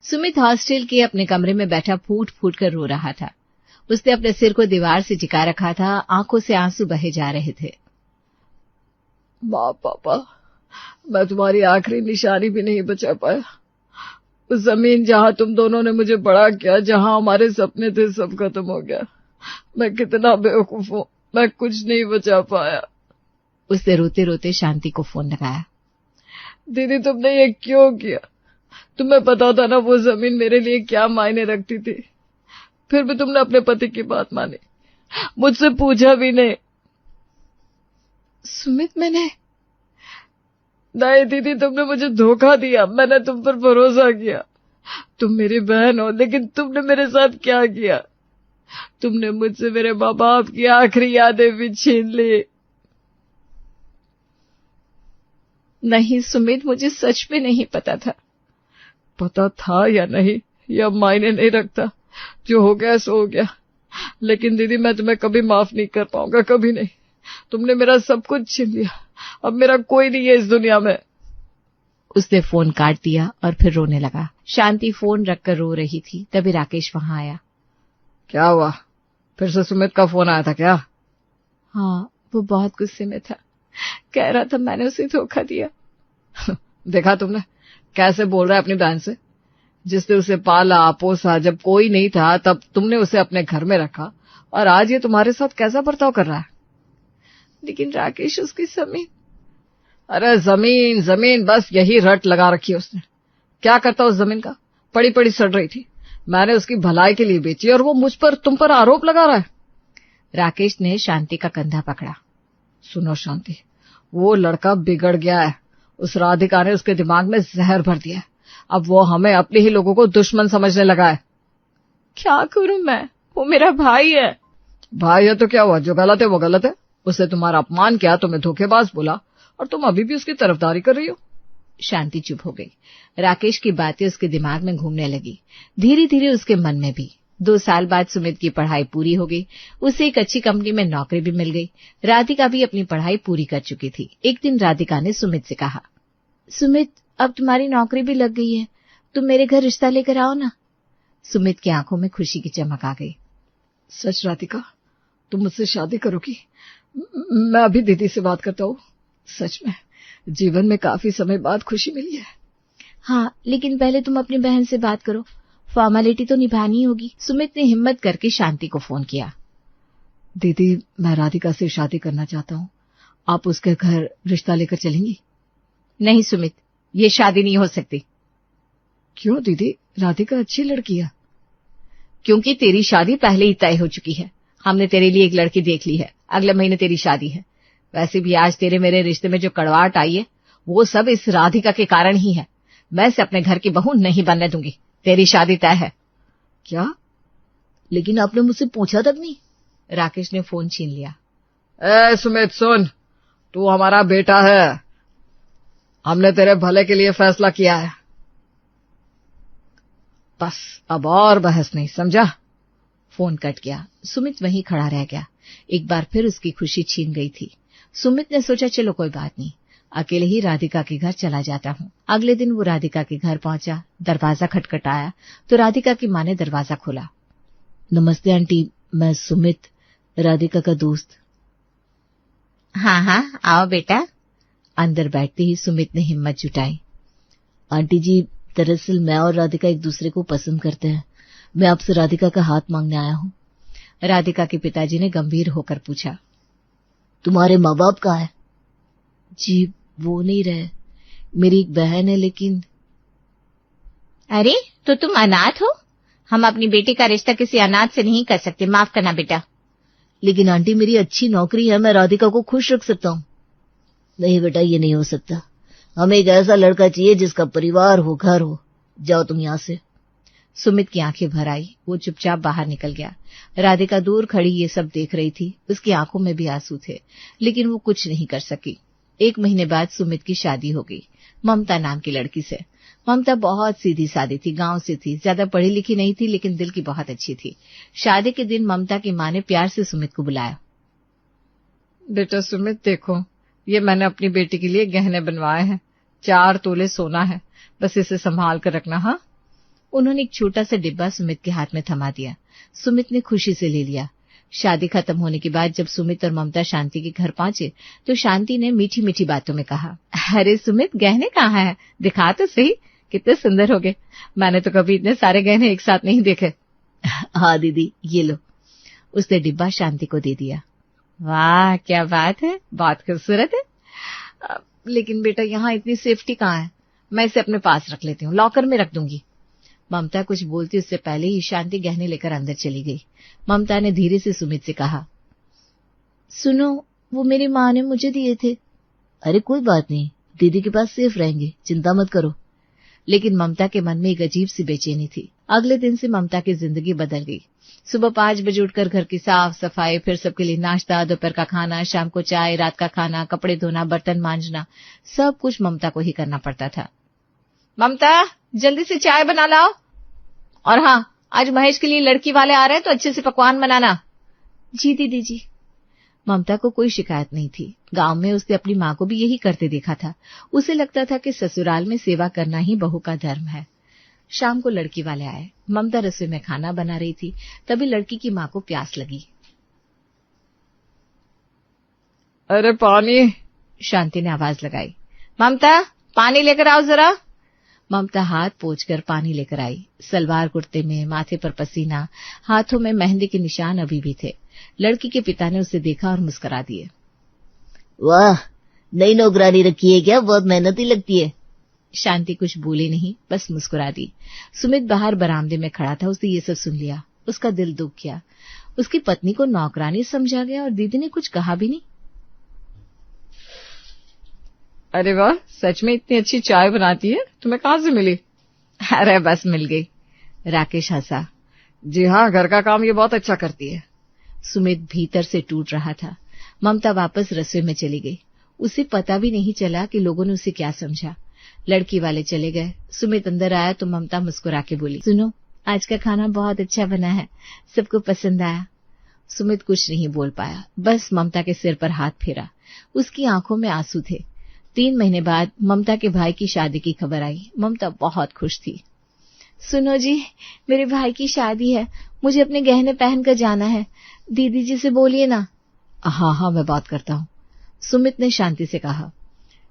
Sumit hostel के अपने कमरे में बैठा फूट फूट कर रो रहा था। उसने अपने सिर को दीवार से टिका रखा था, आंखों से आंसू बहे जा रहे थे। माँ पापा, मैं तुम्हारी आखिरी निशानी भी नहीं बचा पाया। उस जमीन जहाँ तुम दोनों ने मुझे बड़ा किया, जहाँ हमारे सपने थे, सब खत्म हो गया। मैं कितना बेवकूफ हूँ, मैं कुछ नहीं बचा पाया। उसने रोते रोते शांति को फोन लगाया। दीदी, तुमने ये क्यों किया? तुम्हें पता था ना वो जमीन मेरे लिए क्या मायने रखती थी। फिर भी तुमने अपने पति की बात मानी, मुझसे पूछा भी नहीं। सुमित, मैंने नहीं दीदी, तुमने मुझे धोखा दिया। मैंने तुम पर भरोसा किया। तुम मेरी बहन हो, लेकिन तुमने मेरे साथ क्या किया? तुमने मुझसे मेरे माँ बाप की आखिरी यादें भी छीन ली। नहीं सुमित, मुझे सच में नहीं पता था। पता था या नहीं, यह मायने नहीं रखता। जो हो गया सो हो गया। लेकिन दीदी, मैं तुम्हें कभी माफ नहीं कर पाऊंगा, कभी नहीं। तुमने मेरा सब कुछ छीन लिया। अब मेरा कोई नहीं है इस दुनिया में। उसने फोन काट दिया और फिर रोने लगा। शांति फोन रखकर रो रही थी। तभी राकेश वहां आया। क्या हुआ? फिर से सुमित का फोन आया था क्या? हाँ, वो बहुत गुस्से में था। कह रहा था मैंने उसे धोखा दिया। देखा तुमने कैसे बोल रहा है अपनी बहन से? जिसने उसे पाला पोसा, जब कोई नहीं था तब तुमने उसे अपने घर में रखा, और आज ये तुम्हारे साथ कैसा बर्ताव कर रहा है? लेकिन राकेश, उसकी जमीन। अरे जमीन जमीन, बस यही रट लगा रखी है उसने। क्या करता उस जमीन का? पड़ी पड़ी सड़ रही थी। मैंने उसकी भलाई के लिए बेची, और वो मुझ पर, तुम पर आरोप लगा रहा है। राकेश ने शांति का कंधा पकड़ा। सुनो शांति, वो लड़का बिगड़ गया है। उस राधिका ने उसके दिमाग में जहर भर दिया है। अब वो हमें अपने ही लोगों को दुश्मन समझने लगा है। क्या करूं मैं? वो मेरा भाई है। भाई है तो क्या हुआ? जो गलत है वो गलत है। उसने तुम्हारा अपमान किया, तुम्हें धोखेबाज बोला, और तुम अभी भी उसकी तरफदारी कर रही हो। शांति चुप हो गई। राकेश की बातें उसके दिमाग में घूमने लगी, धीरे धीरे उसके मन में भी। 2 साल बाद सुमित की पढ़ाई पूरी हो गई। उसे एक अच्छी कंपनी में नौकरी भी मिल गई। राधिका भी अपनी पढ़ाई पूरी कर चुकी थी। एक दिन राधिका ने सुमित से कहा, सुमित, अब तुम्हारी नौकरी भी लग गई है, तुम मेरे घर रिश्ता लेकर आओ ना। सुमित की आंखों में खुशी की चमक आ गई। सच राधिका, तुम मुझसे शादी करोगी? मैं अभी दीदी से बात करता हूँ। सच में जीवन में काफी समय बाद खुशी मिली है। हाँ, लेकिन पहले तुम अपनी बहन से बात करो, फॉर्मेलिटी तो निभानी होगी। सुमित ने हिम्मत करके शांति को फोन किया। दीदी, मैं राधिका से शादी करना चाहता हूँ। आप उसके घर रिश्ता लेकर चलेंगी? नहीं सुमित, ये शादी नहीं हो सकती। क्यों दीदी? राधिका अच्छी लड़की है। क्योंकि तेरी शादी पहले ही तय हो चुकी है। हमने तेरे लिए एक लड़की देख ली है। अगले महीने तेरी शादी है। वैसे भी आज तेरे मेरे रिश्ते में जो कड़वाहट आई है, वो सब इस राधिका के कारण ही है। मैं इसे अपने घर की बहू नहीं बनने दूंगी। तेरी शादी तय है। क्या? लेकिन आपने मुझसे पूछा तक नहीं। राकेश ने फोन छीन लिया। ए सुमित, सुन, तू हमारा बेटा है। हमने तेरे भले के लिए फैसला किया है। बस अब और बहस नहीं, समझा? फोन कट गया। सुमित वहीं खड़ा रह गया। एक बार फिर उसकी खुशी छीन गई थी। सुमित ने सोचा, चलो कोई बात नहीं, अकेले ही राधिका के घर चला जाता हूँ। अगले दिन वो राधिका के घर पहुंचा। दरवाजा खटखटाया तो राधिका की माँ ने दरवाजा खोला। नमस्ते आंटी, मैं सुमित, राधिका का दोस्त। हाँ हाँ, आओ बेटा। अंदर बैठते ही सुमित ने हिम्मत जुटाई। आंटी जी, दरअसल मैं और राधिका एक दूसरे को पसंद करते हैं। मैं आपसे राधिका का हाथ मांगने आया हूँ। राधिका के पिताजी ने गंभीर होकर पूछा। तुम्हारे माँ बाप कहाँ है? जी वो नहीं रहे। मेरी एक बहन है, लेकिन। अरे, तो तुम अनाथ हो? हम अपनी बेटी का रिश्ता किसी अनाथ से नहीं कर सकते, माफ करना बेटा। लेकिन आंटी, मेरी अच्छी नौकरी है, मैं राधिका को खुश रख सकता हूँ। नहीं बेटा, ये नहीं हो सकता। हमें एक ऐसा लड़का चाहिए जिसका परिवार हो, घर हो। जाओ तुम यहाँ से। सुमित की आंखें भर आई। वो चुपचाप बाहर निकल गया। राधिका दूर खड़ी ये सब देख रही थी। उसकी आंखों में भी आंसू थे, लेकिन वो कुछ नहीं कर सकी। 1 महीने बाद सुमित की शादी हो गई, ममता नाम की लड़की से। ममता बहुत सीधी सादी थी, गांव से थी, ज्यादा पढ़ी लिखी नहीं थी, लेकिन दिल की बहुत अच्छी थी। शादी के दिन ममता की माँ ने प्यार से सुमित को बुलाया। बेटा सुमित, देखो, ये मैंने अपनी बेटी के लिए गहने बनवाए हैं। 4 तोले सोना है, बस इसे संभाल कर रखना। हाँ, उन्होंने एक छोटा सा डिब्बा सुमित के हाथ में थमा दिया। सुमित ने खुशी से ले लिया। शादी खत्म होने के बाद जब सुमित और ममता शांति के घर पहुंचे तो शांति ने मीठी मीठी बातों में कहा, अरे सुमित, गहने कहाँ है? दिखा तो सही, कितने सुंदर हो गए। मैंने तो कभी इतने सारे गहने एक साथ नहीं देखे। हाँ दीदी, ये लो। उसने डिब्बा शांति को दे दिया। वाह, क्या बात है, बहुत खूबसूरत है। लेकिन बेटा, यहाँ इतनी सेफ्टी कहाँ है? मैं इसे अपने पास रख लेती हूँ, लॉकर में रख दूंगी। ममता कुछ बोलती उससे पहले ही शांति गहने लेकर अंदर चली गई। ममता ने धीरे से सुमित से कहा, सुनो, वो मेरी माँ ने मुझे दिए थे। अरे कोई बात नहीं, दीदी के पास सेफ रहेंगे, चिंता मत करो। लेकिन ममता के मन में एक अजीब सी बेचैनी थी। अगले दिन से ममता की जिंदगी बदल गई। सुबह 5 बजे उठकर घर की साफ सफाई, फिर सबके लिए नाश्ता, दोपहर का खाना, शाम को चाय, रात का खाना, कपड़े धोना, बर्तन मांजना, सब कुछ ममता को ही करना पड़ता था। ममता, जल्दी से चाय बना लाओ। और हाँ, आज महेश के लिए लड़की वाले आ रहे हैं तो अच्छे से पकवान बनाना। जी दीदी जी। ममता को कोई शिकायत नहीं थी। गांव में उसने अपनी माँ को भी यही करते देखा था। उसे लगता था कि ससुराल में सेवा करना ही बहू का धर्म है। शाम को लड़की वाले आए। ममता रसोई में खाना बना रही थी, तभी लड़की की माँ को प्यास लगी। अरे पानी। शांति ने आवाज लगाई। ममता, पानी लेकर आओ जरा। ममता हाथ पोंछकर पानी लेकर आई। सलवार कुर्ते में, माथे पर पसीना, हाथों में मेहंदी के निशान अभी भी थे। लड़की के पिता ने उसे देखा और मुस्कुरा दिए। वाह, नई नौकरानी रखी है क्या? बहुत मेहनती लगती है। शांति कुछ बोली नहीं, बस मुस्कुरा दी। सुमित बाहर बरामदे में खड़ा था, उसने ये सब सुन लिया। उसका दिल दुख गया। उसकी पत्नी को नौकरानी समझा गया और दीदी ने कुछ कहा भी नहीं। अरे वाह, सच में इतनी अच्छी चाय बनाती है? तुम्हें कहाँ से मिली? अरे बस मिल गई। राकेश हंसा। जी हाँ, घर का काम ये बहुत अच्छा करती है। सुमित भीतर से टूट रहा था। ममता वापस रसोई में चली गई। उसे पता भी नहीं चला कि लोगों ने उसे क्या समझा। लड़की वाले चले गए। सुमित अंदर आया तो ममता मुस्कुरा के बोली, सुनो, आज का खाना बहुत अच्छा बना है, सबको पसंद आया। सुमित कुछ नहीं बोल पाया, बस ममता के सिर पर हाथ फेरा। उसकी आंखों में आंसू थे। 3 महीने बाद ममता के भाई की शादी की खबर आई। ममता बहुत खुश थी। सुनो जी, मेरे भाई की शादी है, मुझे अपने गहने पहनकर जाना है। दीदी जी से बोलिए ना। हाँ हाँ, मैं बात करता हूँ। सुमित ने शांति से कहा।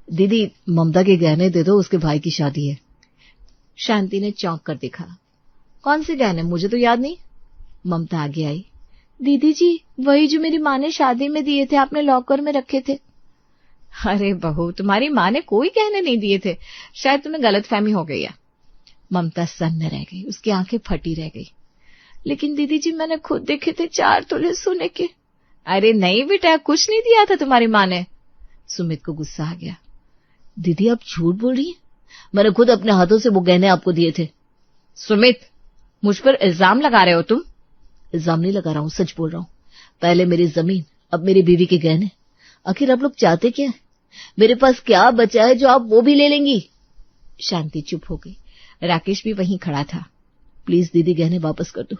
दीदी, ममता के गहने दे दो, उसके भाई की शादी है। शांति ने चौंक कर देखा। कौन से गहने? मुझे तो याद नहीं। ममता आगे आई। दीदी जी, वही जो मेरी माँ ने शादी में दिए थे, आपने लॉकर में रखे थे। अरे बहू, तुम्हारी माँ ने कोई गहने नहीं दिए थे, शायद तुम्हें गलतफहमी हो गई है। ममता सन्न रह गई, उसकी आंखें फटी रह गई। लेकिन दीदी जी, मैंने खुद देखे थे 4 तोले सोने के। अरे नहीं बेटा, कुछ नहीं दिया था तुम्हारी माँ ने। सुमित को गुस्सा आ गया। दीदी, आप झूठ बोल रही हैं? मैंने खुद अपने हाथों से वो गहने आपको दिए थे। सुमित, मुझ पर इल्जाम लगा रहे हो तुम? इल्जाम नहीं लगा रहा हूँ, सच बोल रहा हूँ। पहले मेरी जमीन, अब मेरी बीवी के गहने। आखिर आप लोग चाहते क्या? मेरे पास क्या बचा है जो आप वो भी ले लेंगी? शांति चुप हो गई। राकेश भी वहीं खड़ा था। प्लीज दीदी, गहने वापस कर दो,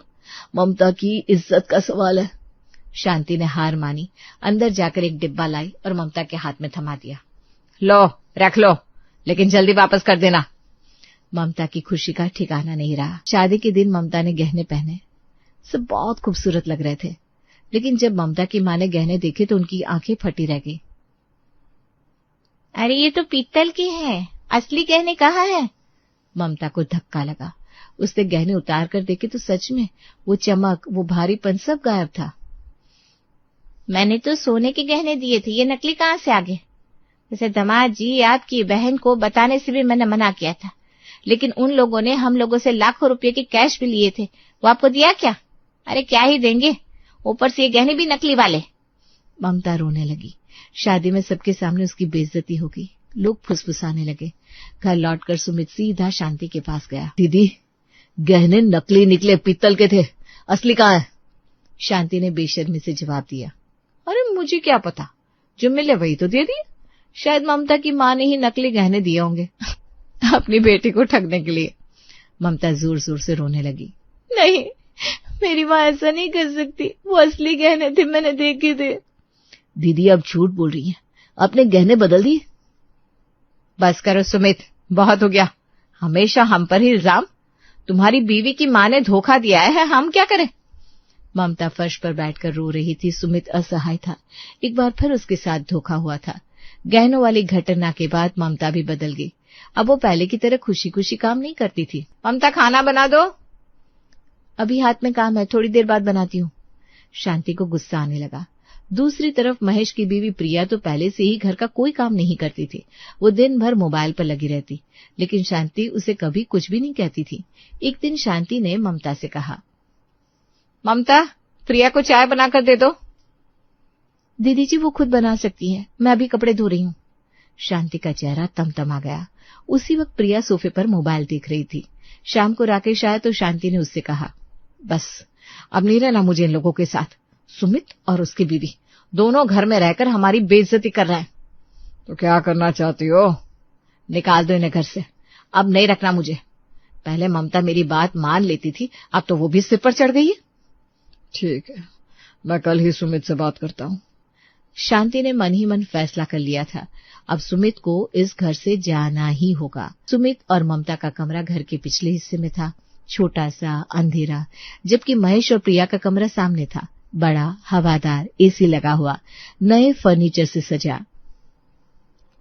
ममता की इज्जत का सवाल है। शांति ने हार मानी। अंदर जाकर एक डिब्बा लाई और ममता के हाथ में थमा दिया। लो, रख लो, लेकिन जल्दी वापस कर देना। ममता की खुशी का ठिकाना नहीं रहा। शादी के दिन ममता ने गहने पहने, सब बहुत खूबसूरत लग रहे थे। लेकिन जब ममता की माँ ने गहने देखे तो उनकी आंखें फटी रह गई। अरे ये तो पीतल के हैं, असली गहने कहाँ हैं? ममता को धक्का लगा। उसने गहने उतार कर देखे तो सच में वो चमक, वो भारीपन सब गायब था। मैंने तो सोने के गहने दिए थे, ये नकली कहाँ से आ गए? जैसे दामाद जी, आपकी बहन को बताने से भी मैंने मना किया था, लेकिन उन लोगों ने हम लोगों से लाखों रुपए के कैश भी लिए थे, वो आपको दिया क्या? अरे क्या ही देंगे, ऊपर से ये गहने भी नकली वाले। ममता रोने लगी। शादी में सबके सामने उसकी बेइज्जती हो गई। लोग फुसफुसाने लगे। घर लौटकर सुमित सीधा शांति के पास गया। दीदी, गहने नकली निकले, पीतल के थे, असली कहाँ है? शांति ने बेशर्मी से जवाब दिया। अरे मुझे क्या पता, जो मिले वही तो दे दिए। शायद ममता की माँ ने ही नकली गहने दिए होंगे अपनी बेटी को ठगने के लिए। ममता जोर जोर से रोने लगी। नहीं, मेरी माँ ऐसा नहीं कर सकती, वो असली गहने थे, मैंने देखे थे। दीदी, आप झूठ बोल रही हैं, आपने गहने बदल दिए। बस करो सुमित, बहुत हो गया, हमेशा हम पर ही इल्जाम। तुम्हारी बीवी की माँ ने धोखा दिया है, हम क्या करें? ममता फर्श पर बैठकर रो रही थी। सुमित असहाय था। एक बार फिर उसके साथ धोखा हुआ था। गहनों वाली घटना के बाद ममता भी बदल गई। अब वो पहले की तरह खुशी खुशी काम नहीं करती थी। ममता, खाना बना दो। अभी हाथ में काम है, थोड़ी देर बाद बनाती हूँ। शांति को गुस्सा आने लगा। दूसरी तरफ महेश की बीवी प्रिया तो पहले से ही घर का कोई काम नहीं करती थी। वो दिन भर मोबाइल पर लगी रहती, लेकिन शांति उसे कभी कुछ भी नहीं कहती थी। एक दिन शांति ने ममता से कहा, ममता, प्रिया को चाय बनाकर दे दो। दीदी जी, वो खुद बना सकती है, मैं अभी कपड़े धो रही हूँ। शांति का चेहरा तमतमा गया। उसी वक्त प्रिया सोफे पर मोबाइल देख रही थी। शाम को राकेश आया तो शांति ने उससे कहा, बस अब नहीं रहना मुझे इन लोगों के साथ। सुमित और उसकी बीवी दोनों घर में रहकर हमारी बेइज्जती कर रहे हैं। तो क्या करना चाहती हो? निकाल दो इन्हें घर से, अब नहीं रखना मुझे। पहले ममता मेरी बात मान लेती थी, अब तो वो भी सिर पर चढ़ गई है। ठीक है, मैं कल ही सुमित से बात करता हूँ। शांति ने मन ही मन फैसला कर लिया था, अब सुमित को इस घर से जाना ही होगा। सुमित और ममता का कमरा घर के पिछले हिस्से में था, छोटा सा, अंधेरा, जबकि महेश और प्रिया का कमरा सामने था, बड़ा, हवादार, एसी लगा हुआ, नए फर्नीचर से सजा।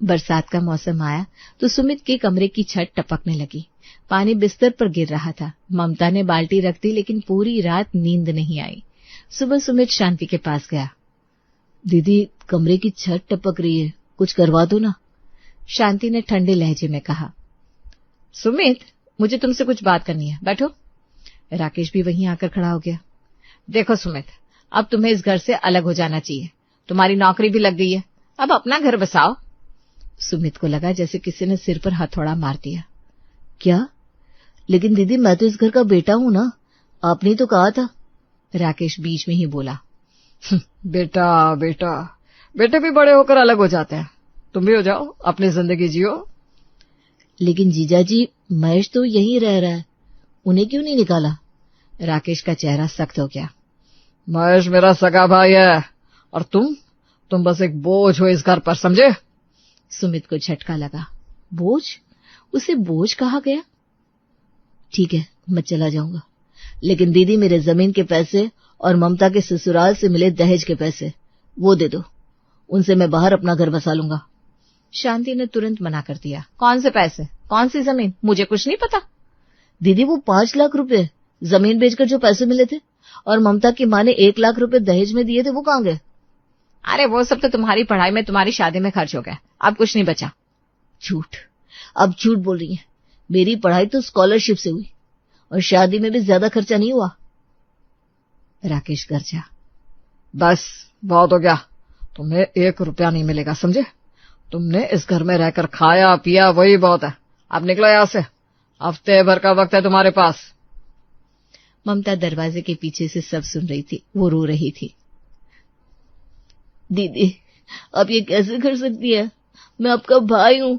बरसात का मौसम आया तो सुमित के कमरे की छत टपकने लगी। पानी बिस्तर पर गिर रहा था। ममता ने बाल्टी रख दी, लेकिन पूरी रात नींद नहीं आई। सुबह सुमित शांति के पास गया। दीदी, कमरे की छत टपक रही है, कुछ करवा दो ना। शांति ने ठंडे लहजे में कहा। सुमित, मुझे तुमसे कुछ बात करनी है, बैठो। राकेश भी वहीं आकर खड़ा हो गया। देखो सुमित, अब तुम्हें इस घर से अलग हो जाना चाहिए। तुम्हारी नौकरी भी लग गई है, अब अपना घर बसाओ। सुमित को लगा जैसे किसी ने सिर पर हथौड़ा मार दिया। क्या? लेकिन दीदी, मैं तो इस घर का बेटा हूं ना, आपने तो कहा था। राकेश बीच में ही बोला। बेटा बेटा, बेटे भी बड़े होकर अलग हो जाते हैं, तुम भी हो जाओ, अपनी जिंदगी जियो। लेकिन जीजाजी, महेश तो यहीं रह रहा है, उन्हें क्यों नहीं निकाला? राकेश का चेहरा सख्त हो गया। महेश मेरा सगा भाई है, और तुम बस एक बोझ हो इस घर पर, समझे? सुमित को झटका लगा। बोझ? उसे बोझ कहा गया? ठीक है, मैं चला जाऊंगा, लेकिन दीदी, मेरे जमीन के पैसे और ममता के ससुराल से मिले दहेज के पैसे वो दे दो, उनसे मैं बाहर अपना घर बसा लूंगा। शांति ने तुरंत मना कर दिया। कौन से पैसे, कौन सी जमीन? मुझे कुछ नहीं पता। दीदी, वो 5 लाख रुपए जमीन बेचकर जो पैसे मिले थे, और ममता की माँ ने 1 लाख रुपए दहेज में दिए थे, वो कहाँ गए? अरे वो सब तो तुम्हारी पढ़ाई में, तुम्हारी शादी में खर्च हो गया, अब कुछ नहीं बचा। झूठ, अब झूठ बोल रही है। मेरी पढ़ाई तो स्कॉलरशिप से हुई, और शादी में भी ज्यादा खर्चा नहीं हुआ। राकेश गरजा। बस बहुत हो गया, तुम्हें 1 रुपया नहीं मिलेगा, समझे? तुमने इस घर में रहकर खाया पिया, वही बहुत है। अब निकलो यहाँ से, हफ्ते भर का वक्त है तुम्हारे पास। ममता दरवाजे के पीछे से सब सुन रही थी, वो रो रही थी। दीदी, आप ये कैसे कर सकती है? मैं आपका भाई हूँ।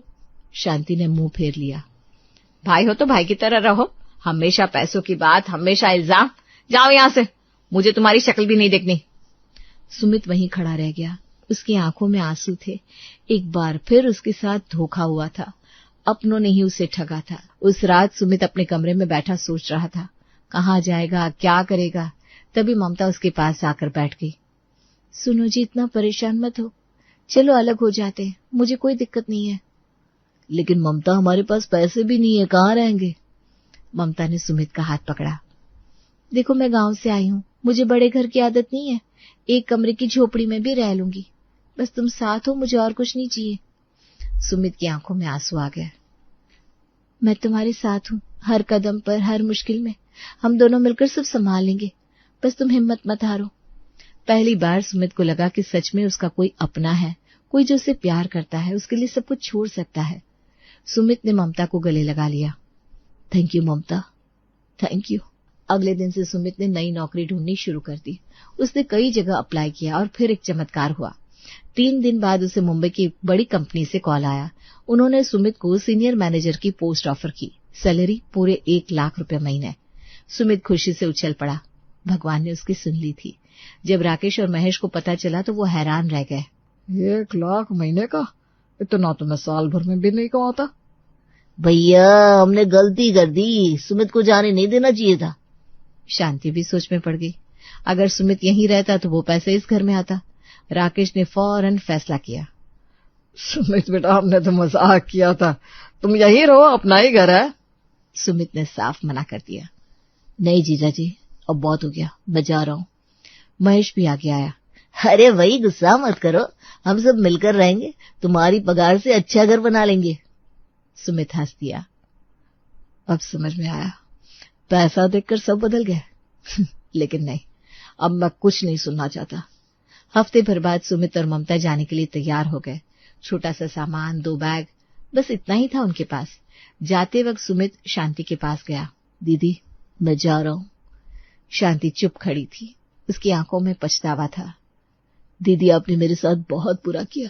शांति ने मुंह फेर लिया। भाई हो तो भाई की तरह रहो, हमेशा पैसों की बात, हमेशा इल्जाम। जाओ यहाँ से, मुझे तुम्हारी शक्ल भी नहीं देखनी। सुमित वहीं खड़ा रह गया। उसकी आंखों में आंसू थे। एक बार फिर उसके साथ धोखा हुआ था, अपनों ने ही उसे ठगा था। उस रात सुमित अपने कमरे में बैठा सोच रहा था, कहाँ जाएगा, क्या करेगा। तभी ममता उसके पास आकर बैठ गई। सुनो जी, इतना परेशान मत हो, चलो अलग हो जाते हैं, मुझे कोई दिक्कत नहीं है। लेकिन ममता, हमारे पास पैसे भी नहीं है, कहाँ रहेंगे? ममता ने सुमित का हाथ पकड़ा। देखो, मैं गांव से आई हूँ, मुझे बड़े घर की आदत नहीं है, एक कमरे की झोपड़ी में भी रह लूंगी, बस तुम साथ हो, मुझे और कुछ नहीं चाहिए। सुमित की आंखों में आंसू आ गए। मैं तुम्हारे साथ हूँ, हर कदम पर, हर मुश्किल में, हम दोनों मिलकर सब संभाल लेंगे, बस तुम हिम्मत मत हारो। पहली बार सुमित को लगा कि सच में उसका कोई अपना है, कोई जो उसे प्यार करता है, उसके लिए सब कुछ छोड़ सकता है। सुमित ने ममता को गले लगा लिया। Thank you Mamata, thank you. अगले दिन से सुमित ने नई नौकरी ढूंढनी शुरू कर दी। उसने कई जगह अप्लाई किया और फिर एक चमत्कार हुआ। 3 दिन बाद उसे मुंबई की बड़ी कंपनी से कॉल आया। उन्होंने सुमित को सीनियर मैनेजर की पोस्ट ऑफर की, सैलरी पूरे 1 लाख रुपए महीने। सुमित खुशी से उछल पड़ा। भगवान ने उसकी सुन ली थी। जब राकेश और महेश को पता चला तो वो हैरान रह गए। 1 लाख महीने का? इतना तो मैं साल भर में भी नहीं कमाता। भैया हमने गलती कर दी, सुमित को जाने नहीं देना चाहिए था। शांति भी सोच में पड़ गई। अगर सुमित यहीं रहता तो वो पैसे इस घर में आता। राकेश ने फौरन फैसला किया। सुमित बेटा, हमने तो मजाक किया था, तुम यहीं रहो, अपना ही घर है। सुमित ने साफ मना कर दिया। नहीं जीजा जी, अब बहुत हो गया, मैं जा रहा हूँ। महेश भी आगे आया। अरे वही, गुस्सा मत करो, हम सब मिलकर रहेंगे, तुम्हारी पगार से अच्छा घर बना लेंगे। सुमित हंस दिया। अब समझ में आया, पैसा देखकर सब बदल गए। लेकिन नहीं, अब मैं कुछ नहीं सुनना चाहता। हफ्ते भर बाद सुमित और ममता जाने के लिए तैयार हो गए। छोटा सा सामान, 2 बैग, बस इतना ही था उनके पास। जाते वक्त सुमित शांति के पास गया। दीदी, मैं जा रहा हूँ। शांति चुप खड़ी थी, उसकी आंखों में पछतावा था। दीदी, आपने मेरे साथ बहुत बुरा किया,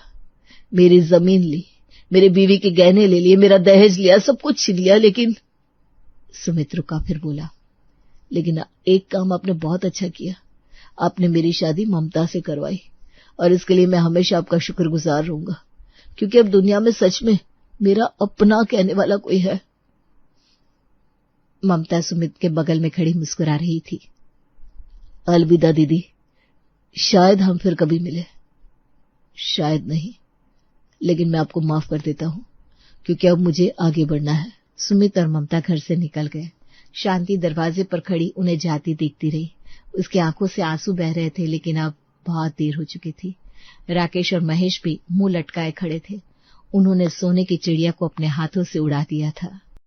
मेरी जमीन ली, मेरे बीवी के गहने ले लिए, मेरा दहेज लिया, सब कुछ छीन लिया, लेकिन सुमित रुका, फिर बोला, लेकिन एक काम आपने बहुत अच्छा किया, आपने मेरी शादी ममता से करवाई, और इसके लिए मैं हमेशा आपका शुक्रगुजार रहूंगा, क्योंकि अब दुनिया में सच में मेरा अपना कहने वाला कोई है। ममता सुमित के बगल में खड़ी मुस्कुरा रही थी। अलविदा दीदी, शायद हम फिर कभी मिले, शायद नहीं, लेकिन मैं आपको माफ कर देता हूँ, क्योंकि अब मुझे आगे बढ़ना है। सुमित और ममता घर से निकल गए। शांति दरवाजे पर खड़ी उन्हें जाती देखती रही। उसकी आंखों से आंसू बह रहे थे, लेकिन अब बहुत देर हो चुकी थी। राकेश और महेश भी मुंह लटकाए खड़े थे। उन्होंने सोने की चिड़िया को अपने हाथों से उड़ा दिया था।